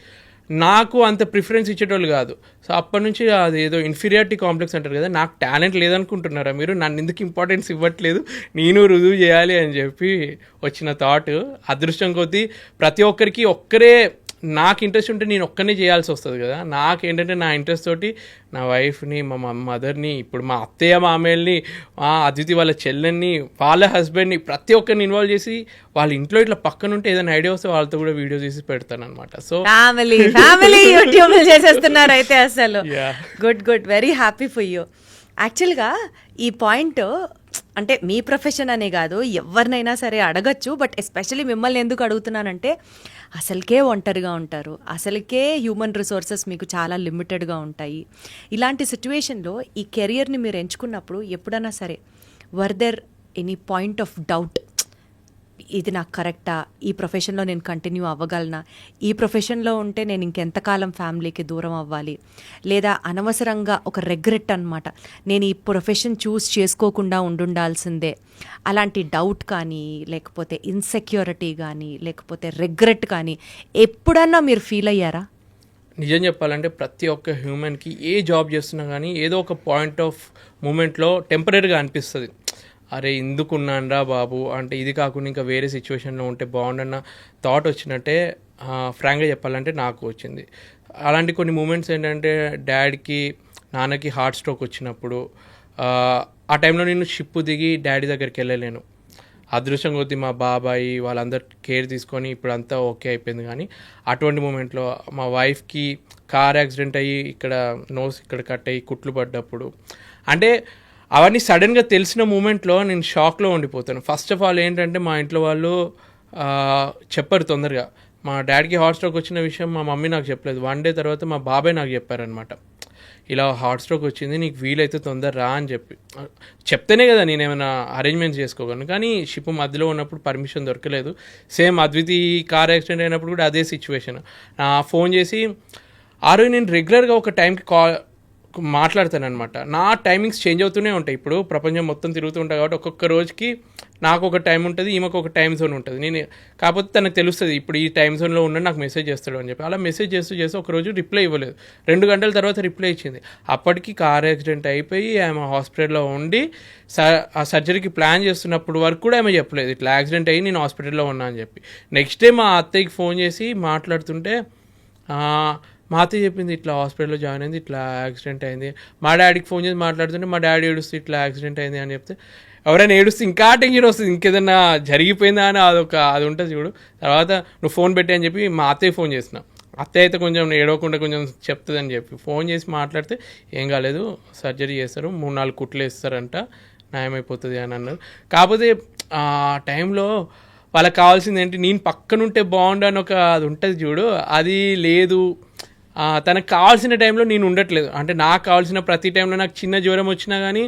నాకు అంత ప్రిఫరెన్స్ ఇచ్చేటోళ్ళు కాదు. సో అప్పటి నుంచి అది ఏదో ఇన్ఫీరియారిటీ కాంప్లెక్స్ అంటారు కదా, నాకు టాలెంట్ లేదనుకుంటున్నారా మీరు, నన్ను ఎందుకు ఇంపార్టెన్స్ ఇవ్వట్లేదు, నేను రుజువు చేయాలి అని చెప్పి వచ్చిన థాట్. అదృష్టం కొద్దీ ప్రతి ఒక్కరికి ఒక్కరే నాకు ఇంట్రెస్ట్ ఉంటే నేను ఒక్కనే చేయాల్సి వస్తుంది కదా. నాకేంటంటే నా ఇంట్రెస్ట్ తోటి నా వైఫ్ని, మా మదర్ని, ఇప్పుడు మా అత్తయ్య మామయ్యల్ని, అదితి వాళ్ళ చెల్లెన్ని, వాళ్ళ హస్బెండ్ని ప్రతి ఒక్కరిని ఇన్వాల్వ్ చేసి వాళ్ళ ఇంట్లో ఇట్లా పక్కన ఉంటే ఏదైనా ఐడియా వస్తే వాళ్ళతో కూడా వీడియో చేసి పెడతాను అనమాట. సో ఫ్యామిలీ యూట్యూబ్ చేసేస్తున్నారు అయితే అసలు. Good very happy for you. యాక్చువల్గా ఈ పాయింట్ అంటే మీ ప్రొఫెషన్ అనే కాదు ఎవరినైనా సరే అడగచ్చు, బట్ ఎస్పెషల్లీ మిమ్మల్ని ఎందుకు అడుగుతున్నానంటే అసలుకే ఒంటరిగా ఉంటారు, అసలుకే హ్యూమన్ రిసోర్సెస్ మీకు చాలా లిమిటెడ్గా ఉంటాయి. ఇలాంటి సిచ్యువేషన్లో ఈ కెరియర్ని మీరు ఎంచుకున్నప్పుడు ఎప్పుడైనా సరే were there any point of doubt, ఇది నాకు కరెక్టా, ఈ ప్రొఫెషన్లో నేను కంటిన్యూ అవ్వగలనా, ఈ ప్రొఫెషన్లో ఉంటే నేను ఇంకెంతకాలం ఫ్యామిలీకి దూరం అవ్వాలి, లేదా అనవసరంగా ఒక రెగ్రెట్ అనమాట, నేను ఈ ప్రొఫెషన్ చూస్ చేసుకోకుండా ఉండాల్సిందే, అలాంటి డౌట్ కానీ లేకపోతే ఇన్సెక్యూరిటీ కానీ లేకపోతే రెగ్రెట్ కానీ ఎప్పుడన్నా మీరు ఫీల్ అయ్యారా? నిజం చెప్పాలంటే ప్రతి ఒక్క హ్యూమన్కి ఏ జాబ్ చేస్తున్నా కానీ ఏదో ఒక పాయింట్ ఆఫ్ మూమెంట్లో టెంపరీగా అనిపిస్తుంది, అరే ఎందుకున్నానరా బాబు, అంటే ఇది కాకుండా ఇంకా వేరే సిచ్యువేషన్లో ఉంటే బాగుండన్న థాట్ వచ్చినట్టే ఫ్రాంక్గా చెప్పాలంటే నాకు వచ్చింది. అలాంటి కొన్ని మూమెంట్స్ ఏంటంటే డాడీకి నాన్నకి హార్ట్ స్ట్రోక్ వచ్చినప్పుడు ఆ టైంలో నేను షిప్ దిగి డాడీ దగ్గరికి వెళ్ళలేను. అదృష్టం కొద్దీ మా బాబాయి వాళ్ళందరూ కేర్ తీసుకొని ఇప్పుడు అంతా ఓకే అయిపోయింది. కానీ అటువంటి మూమెంట్లో మా వైఫ్కి కార్ యాక్సిడెంట్ అయ్యి ఇక్కడ నోస్ ఇక్కడ కట్ అయ్యి కుట్లు పడ్డప్పుడు అంటే అవన్నీ సడన్గా తెలిసిన మూమెంట్లో నేను షాక్లో ఉండిపోతాను. ఫస్ట్ ఆఫ్ ఆల్ ఏంటంటే మా ఇంట్లో వాళ్ళు చెప్పారు తొందరగా. మా డాడీకి హార్ట్ స్ట్రోక్ వచ్చిన విషయం మా మమ్మీ నాకు చెప్పలేదు. 1 డే తర్వాత మా బాబాయ్ నాకు చెప్పారనమాట, ఇలా హార్ట్ స్ట్రోక్ వచ్చింది, నీకు వీలైతే తొందర రా అని చెప్పి. చెప్తేనే కదా నేను ఏమైనా అరేంజ్మెంట్స్ చేసుకోగలను. కానీ షిప్ మధ్యలో ఉన్నప్పుడు పర్మిషన్ దొరకలేదు. సేమ్ అద్వితి కార్ యాక్సిడెంట్ అయినప్పుడు కూడా అదే సిచ్యువేషన్. ఫోన్ చేసి ఆ రోజు నేను రెగ్యులర్గా ఒక టైంకి మాట్లాడతానమాట. నా టైమింగ్స్ చేంజ్ అవుతూనే ఉంటాయి. ఇప్పుడు ప్రపంచం మొత్తం తిరుగుతూ ఉంటాయి కాబట్టి ఒక్కొక్క రోజుకి నాకు ఒక టైం ఉంటుంది, ఈమెకు ఒక టైం జోన్ ఉంటుంది. నేను కాకపోతే తనకు తెలుస్తుంది ఇప్పుడు ఈ టైం జోన్లో ఉన్నాడు, నాకు మెసేజ్ చేస్తాడు అని చెప్పి. అలా మెసేజ్ చేస్తూ ఒకరోజు రిప్లై ఇవ్వలేదు. 2 గంటల తర్వాత రిప్లై ఇచ్చింది. అప్పటికి కార్ యాక్సిడెంట్ అయిపోయి ఆమె హాస్పిటల్లో ఉండి ఆ సర్జరీకి ప్లాన్ చేస్తున్నప్పుడు వరకు కూడా ఆమె చెప్పలేదు ఇట్లా యాక్సిడెంట్ అయ్యి నేను హాస్పిటల్లో ఉన్నా అని చెప్పి. నెక్స్ట్ డే మా అత్తయ్యకి ఫోన్ చేసి మాట్లాడుతుంటే మా అత్తయ్య చెప్పింది ఇట్లా హాస్పిటల్లో జాయిన్ అయింది, ఇట్లా యాక్సిడెంట్ అయింది. మా డాడీకి ఫోన్ చేసి మాట్లాడుతుంటే మా డాడీ ఏడుస్తూ ఇట్లా యాక్సిడెంట్ అయింది అని చెప్తే ఎవరైనా ఏడుస్తే ఇంకా టెన్షన్ వస్తుంది, ఇంకేదన్నా జరిగిపోయిందా అని అది ఉంటుంది చూడు. తర్వాత నువ్వు ఫోన్ పెట్టి అని చెప్పి మా అత్తయ్య ఫోన్ చేసిన. అత్తయ్య అయితే కొంచెం ఏడవకుండా కొంచెం చెప్తుందని చెప్పి ఫోన్ చేసి మాట్లాడితే ఏం కాలేదు, సర్జరీ చేస్తారు, 3-4 కుట్లు వేస్తారంట, న్యాయమైపోతుంది అని అన్నారు. కాకపోతే ఆ టైంలో వాళ్ళకి కావాల్సింది ఏంటి, నేను పక్కనుంటే బాగుండు అని అది ఉంటుంది చూడు, అది లేదు. తనకు కావాల్సిన టైంలో నేను ఉండట్లేదు. అంటే నాకు కావాల్సిన ప్రతి టైంలో నాకు చిన్న జ్వరం వచ్చినా కానీ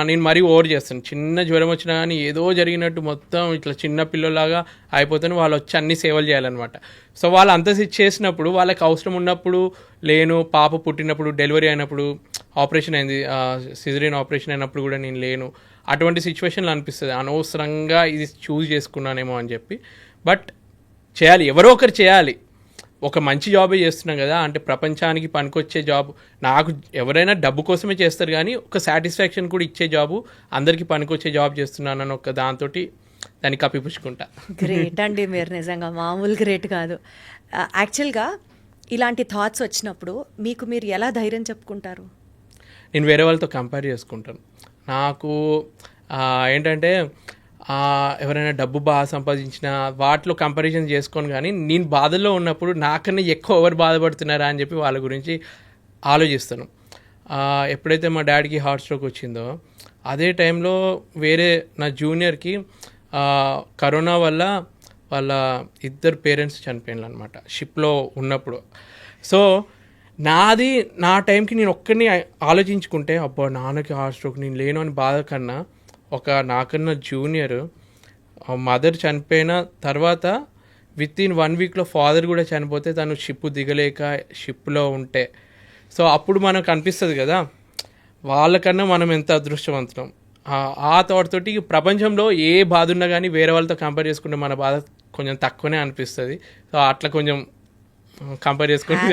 నేను మరీ ఓవర్ చేస్తాను. చిన్న జ్వరం వచ్చినా కానీ ఏదో జరిగినట్టు మొత్తం ఇట్లా చిన్న పిల్లలాగా అయిపోతాను. వాళ్ళు వచ్చి అన్ని సేవలు చేయాలన్నమాట. సో వాళ్ళు అంత చేసినప్పుడు వాళ్ళకి అవసరం ఉన్నప్పుడు లేను, పాప పుట్టినప్పుడు, డెలివరీ అయినప్పుడు, ఆపరేషన్ అయింది, సిజరీన్ ఆపరేషన్ అయినప్పుడు కూడా నేను లేను. అటువంటి సిచ్యువేషన్లో అనిపిస్తుంది అనవసరంగా ఇది చూస్ చేసుకున్నానేమో అని చెప్పి. బట్ చేయాలి, ఎవరో ఒకరు చేయాలి. ఒక మంచి జాబే చేస్తున్నాం కదా, అంటే ప్రపంచానికి పనికొచ్చే జాబ్. నాకు ఎవరైనా డబ్బు కోసమే చేస్తారు కానీ ఒక సాటిస్ఫాక్షన్ కూడా ఇచ్చే జాబు, అందరికీ పనికొచ్చే జాబ్ చేస్తున్నానని ఒక దాంతో దాన్ని కప్పిపుచ్చుకుంటా. గ్రేట్ అండి, మీరు నిజంగా మామూలు గ్రేట్ కాదు. యాక్చువల్గా ఇలాంటి థాట్స్ వచ్చినప్పుడు మీకు మీరు ఎలా ధైర్యం చెప్పుకుంటారు? నేను వేరే వాళ్ళతో కంపేర్ చేసుకుంటాను. నాకు ఏంటంటే ఎవరైనా డబ్బు బాగా సంపాదించిన వాటిలో కంపారిజన్ చేసుకొని, కానీ నేను బాధల్లో ఉన్నప్పుడు నాకన్నా ఎక్కువ ఎవరు బాధపడుతున్నారా అని చెప్పి వాళ్ళ గురించి ఆలోచిస్తాను. ఎప్పుడైతే మా డాడీకి హార్ట్ స్ట్రోక్ వచ్చిందో అదే టైంలో వేరే నా జూనియర్కి కరోనా వల్ల వాళ్ళ ఇద్దరు పేరెంట్స్ చనిపోయినారు అనమాట షిప్లో ఉన్నప్పుడు. సో నా టైంకి నేను ఒక్కడిని ఆలోచించుకుంటే అబ్బా నాన్నకి హార్ట్ స్ట్రోక్ నేను లేను అని బాధ కన్నా, నాకన్నా జూనియర్ మదర్ చనిపోయిన తర్వాత విత్ ఇన్ 1 వీక్లో ఫాదర్ కూడా చనిపోతే తను షిప్ దిగలేక షిప్లో ఉంటే, సో అప్పుడు మనకు అనిపిస్తుంది కదా వాళ్ళకన్నా మనం ఎంత అదృష్టవంతులం. ఆ థాట్ తోటి ప్రపంచంలో ఏ బాధ ఉన్నా కానీ వేరే వాళ్ళతో కంపేర్ చేసుకుంటే మన బాధ కొంచెం తక్కువనే అనిపిస్తుంది. సో అట్లా కొంచెం కంపేర్ చేసుకుంటే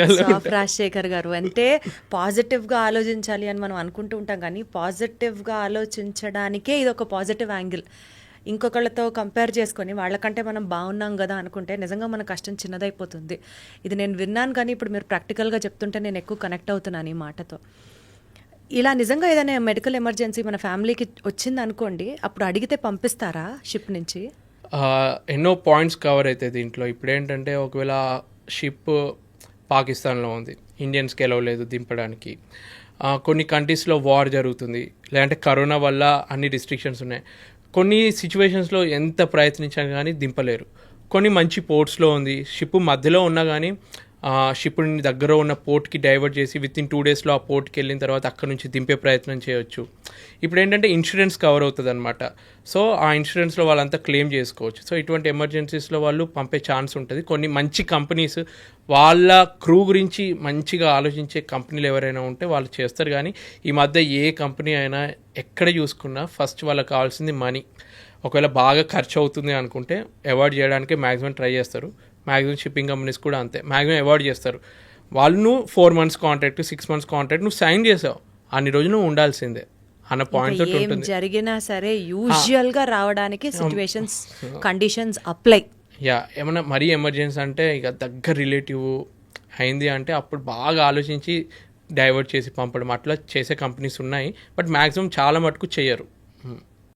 రాజశేఖర్ గారు అంటే పాజిటివ్గా ఆలోచించాలి అని మనం అనుకుంటూ ఉంటాం, కానీ పాజిటివ్గా ఆలోచించడానికే ఇది ఒక పాజిటివ్ యాంగిల్. ఇంకొకళ్ళతో కంపేర్ చేసుకొని వాళ్ళకంటే మనం బాగున్నాం కదా అనుకుంటే నిజంగా మన కష్టం చిన్నదైపోతుంది. ఇది నేను విన్నాను, కానీ ఇప్పుడు మీరు ప్రాక్టికల్గా చెప్తుంటే నేను ఎక్కువ కనెక్ట్ అవుతున్నాను ఈ మాటతో. ఇలా నిజంగా ఏదైనా మెడికల్ ఎమర్జెన్సీ మన ఫ్యామిలీకి వచ్చింది అనుకోండి, అప్పుడు అడిగితే పంపిస్తారా షిప్ నుంచి? ఎన్నో పాయింట్స్ కవర్ అవుతాయి దీంట్లో. ఇప్పుడు ఏంటంటే ఒకవేళ షిప్ పాకిస్తాన్లో ఉంది, ఇండియన్స్కి ఎలవ్ లేదు దింపడానికి, కొన్ని కంట్రీస్లో వార్ జరుగుతుంది, లేదంటే కరోనా వల్ల అన్ని రిస్ట్రిక్షన్స్ ఉన్నాయి, కొన్ని సిచ్యువేషన్స్లో ఎంత ప్రయత్నించాను కానీ దింపలేరు. కొన్ని మంచి పోర్ట్స్లో ఉంది, షిప్ మధ్యలో ఉన్నా కానీ షిప్ని దగ్గర ఉన్న పోర్ట్కి డైవర్ట్ చేసి విత్ ఇన్ 2 డేస్లో ఆ పోర్ట్కి వెళ్ళిన తర్వాత అక్కడ నుంచి దింపే ప్రయత్నం చేయొచ్చు. ఇప్పుడు ఏంటంటే ఇన్సూరెన్స్ కవర్ అవుతుంది అనమాట. సో ఆ ఇన్సూరెన్స్లో వాళ్ళంతా క్లెయిమ్ చేసుకోవచ్చు. సో ఇటువంటి ఎమర్జెన్సీస్లో వాళ్ళు పంపే ఛాన్స్ ఉంటుంది. కొన్ని మంచి కంపెనీస్ వాళ్ళ క్రూ గురించి మంచిగా ఆలోచించే కంపెనీలు ఎవరైనా ఉంటే వాళ్ళు చేస్తారు. కానీ ఈ మధ్య ఏ కంపెనీ అయినా ఎక్కడ చూసుకున్నా ఫస్ట్ వాళ్ళకి కావాల్సింది మనీ. ఒకవేళ బాగా ఖర్చు అవుతుంది అనుకుంటే అవాయిడ్ చేయడానికి మ్యాక్సిమం ట్రై చేస్తారు. మ్యాక్సిమం షిప్పింగ్ కంపెనీస్ కూడా అంతే, మ్యాక్సిమం అవాయిడ్ చేస్తారు. వాళ్ళు నువ్వు 4 months కాంట్రాక్ట్ 6 months కాంట్రాక్ట్ నువ్వు సైన్ చేసావు, అన్ని రోజులు నువ్వు ఉండాల్సిందే అన్న పాయింట్ తోటి ఉంటుంది. జరిగినా సరే యూజువల్ గా రావడానికి సిచ్యువేషన్స్ కండిషన్స్ అప్లై. ఏమన్నా మరీ ఎమర్జెన్సీ అంటే ఇక దగ్గర రిలేటివ్ అయింది అంటే అప్పుడు బాగా ఆలోచించి డైవర్ట్ చేసి పంపడం అట్లా చేసే కంపెనీస్ ఉన్నాయి. బట్ మ్యాక్సిమం చాలా మటుకు చేయరు.